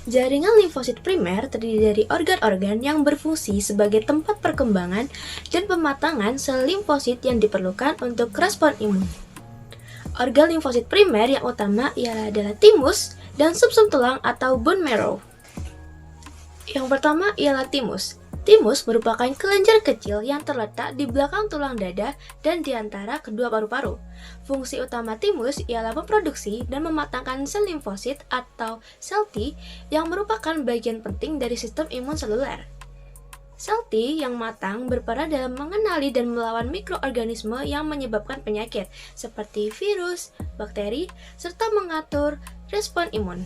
Jaringan limfosit primer terdiri dari organ-organ yang berfungsi sebagai tempat perkembangan dan pematangan sel limfosit yang diperlukan untuk respon imun. Organ limfosit primer yang utama adalah timus dan sumsum tulang atau bone marrow. Yang pertama ialah timus. Timus merupakan kelenjar kecil yang terletak di belakang tulang dada dan di antara kedua paru-paru. Fungsi utama timus ialah memproduksi dan mematangkan sel limfosit atau sel T yang merupakan bagian penting dari sistem imun seluler. Sel T yang matang berperan dalam mengenali dan melawan mikroorganisme yang menyebabkan penyakit, seperti virus, bakteri, serta mengatur respon imun.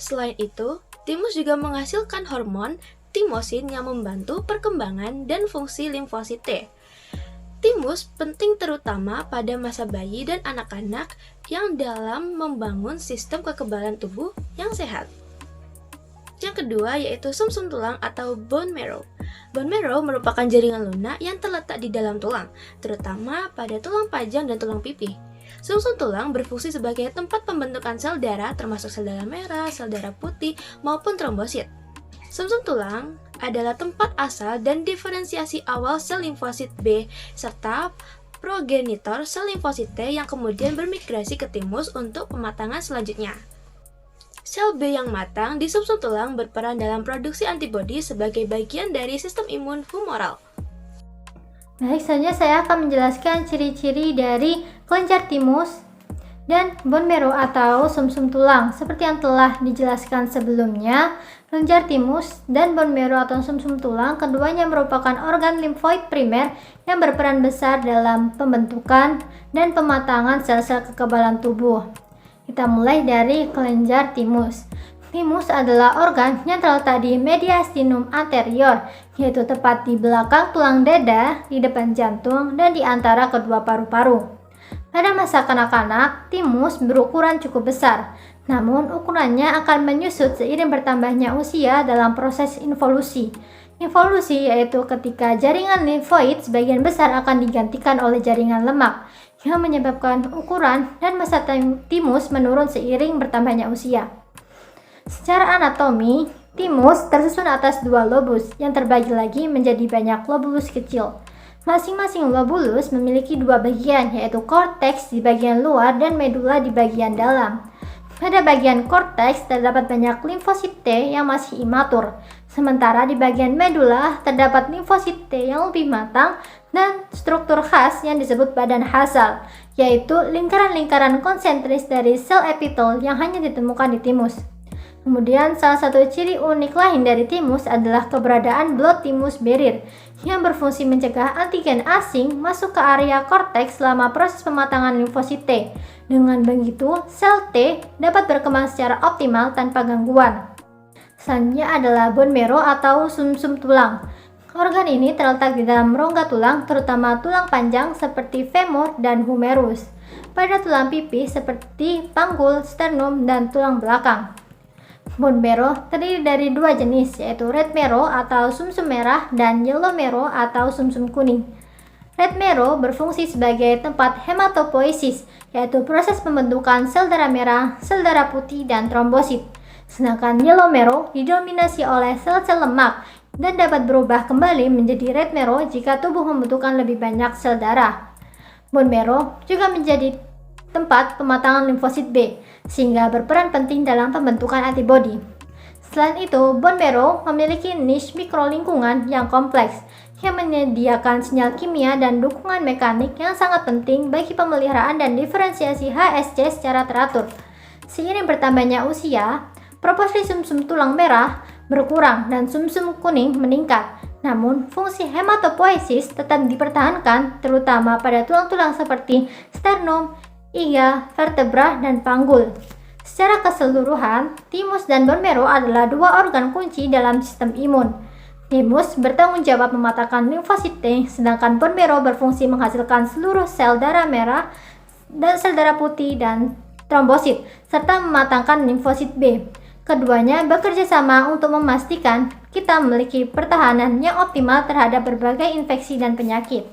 Selain itu, timus juga menghasilkan hormon timosin yang membantu perkembangan dan fungsi limfosit T. Timus penting terutama pada masa bayi dan anak-anak yang dalam membangun sistem kekebalan tubuh yang sehat. Yang kedua yaitu sumsum tulang atau bone marrow. Bone marrow merupakan jaringan lunak yang terletak di dalam tulang, terutama pada tulang pajang dan tulang pipih. Sumsum tulang berfungsi sebagai tempat pembentukan sel darah termasuk sel darah merah, sel darah putih, maupun trombosit. Sumsum tulang adalah tempat asal dan diferensiasi awal sel limfosit B serta progenitor sel limfosit T yang kemudian bermigrasi ke timus untuk pematangan selanjutnya. Sel B yang matang di sumsum tulang berperan dalam produksi antibodi sebagai bagian dari sistem imun humoral. Baik, selanjutnya saya akan menjelaskan ciri-ciri dari kelenjar timus dan bone marrow atau sumsum tulang. Seperti yang telah dijelaskan sebelumnya, kelenjar timus dan bone marrow atau sumsum tulang keduanya merupakan organ limfoid primer yang berperan besar dalam pembentukan dan pematangan sel-sel kekebalan tubuh. Kita mulai dari kelenjar timus. Timus adalah organ yang terletak di mediastinum anterior, yaitu tepat di belakang tulang dada, di depan jantung, dan di antara kedua paru-paru. Pada masa kanak-kanak, timus berukuran cukup besar, namun ukurannya akan menyusut seiring bertambahnya usia dalam proses involusi. Involusi yaitu ketika jaringan limfoid sebagian besar akan digantikan oleh jaringan lemak, yang menyebabkan ukuran dan massa timus menurun seiring bertambahnya usia. Secara anatomi, timus tersusun atas dua lobus yang terbagi lagi menjadi banyak lobulus kecil. Masing-masing lobulus memiliki dua bagian, yaitu korteks di bagian luar dan medula di bagian dalam. Pada bagian korteks terdapat banyak limfosit T yang masih imatur, sementara di bagian medula terdapat limfosit T yang lebih matang dan struktur khas yang disebut badan hasal, yaitu lingkaran-lingkaran konsentris dari sel epitel yang hanya ditemukan di timus. Kemudian salah satu ciri unik lain dari timus adalah keberadaan blood thymus barrier yang berfungsi mencegah antigen asing masuk ke area korteks selama proses pematangan limfosit T. Dengan begitu, sel T dapat berkembang secara optimal tanpa gangguan. Selanjutnya adalah bone marrow atau sumsum tulang. Organ ini terletak di dalam rongga tulang, terutama tulang panjang seperti femur dan humerus. Pada tulang pipih seperti panggul, sternum, dan tulang belakang. Bone marrow terdiri dari dua jenis, yaitu red marrow atau sumsum merah dan yellow marrow atau sumsum kuning. Red marrow berfungsi sebagai tempat hematopoiesis, yaitu proses pembentukan sel darah merah, sel darah putih, dan trombosit. Sedangkan yellow marrow didominasi oleh sel-sel lemak dan dapat berubah kembali menjadi red marrow jika tubuh membutuhkan lebih banyak sel darah. Bone marrow juga menjadi tempat pematangan limfosit B, sehingga berperan penting dalam pembentukan antibodi. Selain itu, bone marrow memiliki niche mikrolingkungan yang kompleks, yang menyediakan sinyal kimia dan dukungan mekanik yang sangat penting bagi pemeliharaan dan diferensiasi HSC secara teratur. Seiring bertambahnya usia, proporsi sumsum tulang merah berkurang dan sumsum kuning meningkat. Namun, fungsi hematopoiesis tetap dipertahankan, terutama pada tulang-tulang seperti sternum, iga, vertebra, dan panggul. Secara keseluruhan, timus dan bone marrow adalah dua organ kunci dalam sistem imun. Timus bertanggung jawab mematangkan limfosit T, sedangkan bone marrow berfungsi menghasilkan seluruh sel darah merah dan sel darah putih dan trombosit, serta mematangkan limfosit B. Keduanya bekerja sama untuk memastikan kita memiliki pertahanan yang optimal terhadap berbagai infeksi dan penyakit.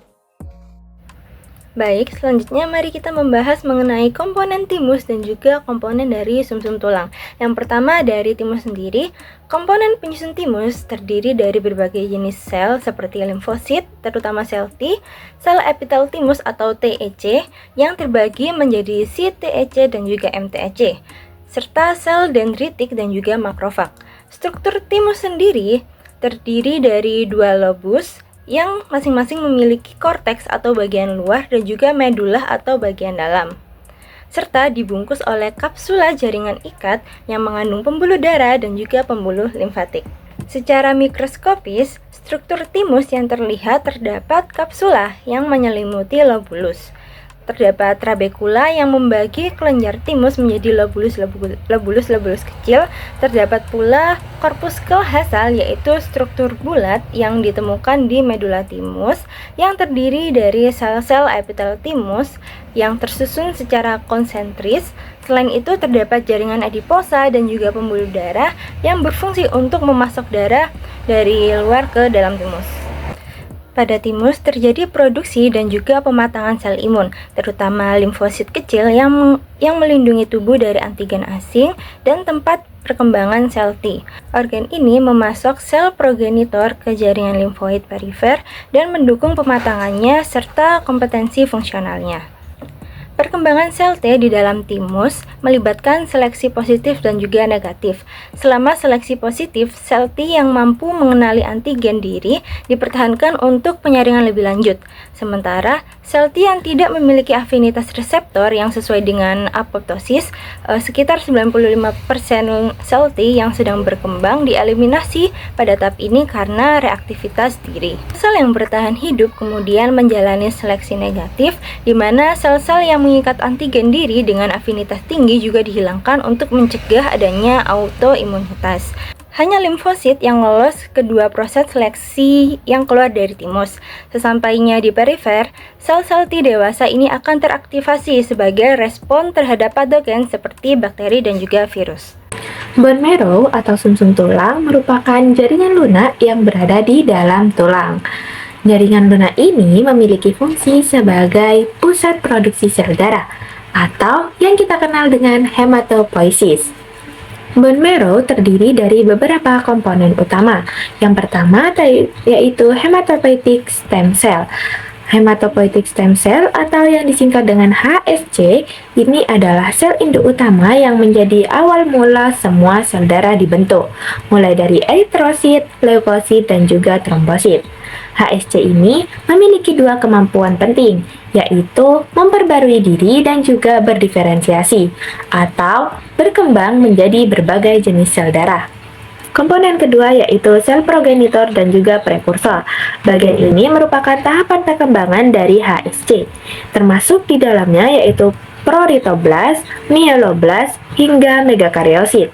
Baik, selanjutnya mari kita membahas mengenai komponen timus dan juga komponen dari sumsum tulang. Yang pertama dari timus sendiri, komponen penyusun timus terdiri dari berbagai jenis sel seperti limfosit, terutama sel T, sel epitel timus atau TEC yang terbagi menjadi CTEC dan juga MTEC, serta sel dendritik dan juga makrofag. Struktur timus sendiri terdiri dari dua lobus yang masing-masing memiliki korteks atau bagian luar dan juga medula atau bagian dalam, serta dibungkus oleh kapsula jaringan ikat yang mengandung pembuluh darah dan juga pembuluh limfatik. Secara mikroskopis, struktur timus yang terlihat terdapat kapsula yang menyelimuti lobulus. Terdapat trabekula yang membagi kelenjar timus menjadi lobulus kecil. Terdapat pula korpuskel hasal, yaitu struktur bulat yang ditemukan di medula timus yang terdiri dari sel-sel epitel timus yang tersusun secara konsentris. Selain itu terdapat jaringan adiposa dan juga pembuluh darah yang berfungsi untuk memasok darah dari luar ke dalam timus. Pada timus terjadi produksi dan juga pematangan sel imun, terutama limfosit kecil yang melindungi tubuh dari antigen asing dan tempat perkembangan sel T. Organ ini memasok sel progenitor ke jaringan limfoid perifer dan mendukung pematangannya serta kompetensi fungsionalnya. Perkembangan sel T di dalam timus melibatkan seleksi positif dan juga negatif. Selama seleksi positif, sel T yang mampu mengenali antigen diri dipertahankan untuk penyaringan lebih lanjut. Sementara, sel T yang tidak memiliki afinitas reseptor yang sesuai dengan apoptosis, sekitar 95% sel T yang sedang berkembang dieliminasi pada tahap ini karena reaktivitas diri. Sel yang bertahan hidup kemudian menjalani seleksi negatif, di mana sel-sel yang mengikat antigen diri dengan afinitas tinggi juga dihilangkan untuk mencegah adanya autoimunitas. Hanya limfosit yang lolos kedua proses seleksi yang keluar dari timus. Sesampainya di perifer, sel-sel T dewasa ini akan teraktivasi sebagai respon terhadap patogen seperti bakteri dan juga virus. Bone marrow atau sumsum tulang merupakan jaringan lunak yang berada di dalam tulang. Jaringan lunak ini memiliki fungsi sebagai pusat produksi sel darah atau yang kita kenal dengan hematopoiesis. Bone marrow terdiri dari beberapa komponen utama. Yang pertama yaitu hematopoietic stem cell. Hematopoietic stem cell atau yang disingkat dengan HSC ini adalah sel induk utama yang menjadi awal mula semua sel darah dibentuk, mulai dari eritrosit, leukosit, dan juga trombosit. HSC ini memiliki dua kemampuan penting, yaitu memperbarui diri dan juga berdiferensiasi, atau berkembang menjadi berbagai jenis sel darah. Komponen kedua yaitu sel progenitor dan juga prekursor. Bagian ini merupakan tahapan perkembangan dari HSC, termasuk di dalamnya yaitu proritoblas, myeloblas, hingga megakariosit.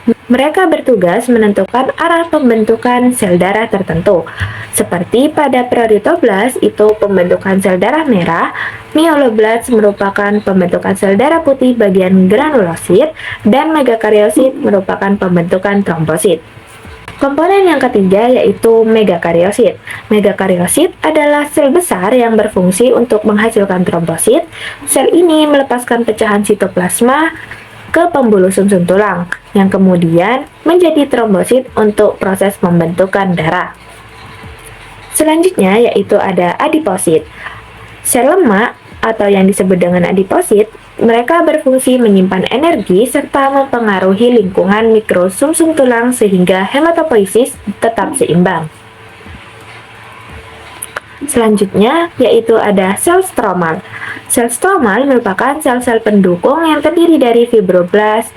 Mereka bertugas menentukan arah pembentukan sel darah tertentu. Seperti pada proritoblas itu pembentukan sel darah merah, myeloblas merupakan pembentukan sel darah putih bagian granulosit, dan megakariosit merupakan pembentukan trombosit. Komponen yang ketiga yaitu megakariosit. Megakariosit adalah sel besar yang berfungsi untuk menghasilkan trombosit. Sel ini melepaskan pecahan sitoplasma ke pembuluh sumsum tulang, yang kemudian menjadi trombosit untuk proses pembentukan darah. Selanjutnya yaitu ada adiposit. Sel lemak atau yang disebut dengan adiposit, mereka berfungsi menyimpan energi serta mempengaruhi lingkungan mikro sumsum tulang sehingga hematopoiesis tetap seimbang. Selanjutnya yaitu ada sel stromal. Sel stromal merupakan sel-sel pendukung yang terdiri dari fibroblas,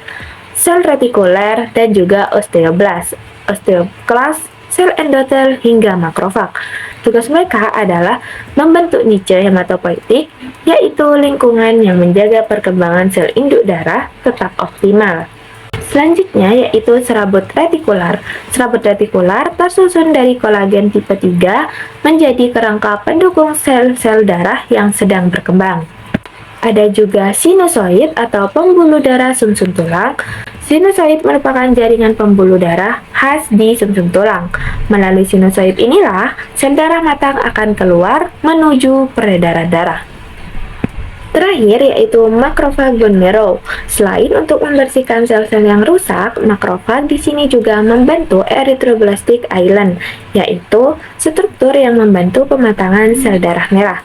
sel retikuler, dan juga osteoblas, osteoklas, sel endotel, hingga makrofag. Tugas mereka adalah membentuk niche hematopoietik, yaitu lingkungan yang menjaga perkembangan sel induk darah tetap optimal. Selanjutnya yaitu serabut retikular. Serabut retikular tersusun dari kolagen tipe 3 menjadi kerangka pendukung sel-sel darah yang sedang berkembang. Ada juga sinusoid atau pembuluh darah sumsum tulang. Sinusoid merupakan jaringan pembuluh darah khas di sumsum tulang. Melalui sinusoid inilah sel darah matang akan keluar menuju peredaran darah. Terakhir yaitu makrofag bone marrow. Selain untuk membersihkan sel-sel yang rusak, makrofag di sini juga membantu erythroblastic island, yaitu struktur yang membantu pematangan sel darah merah.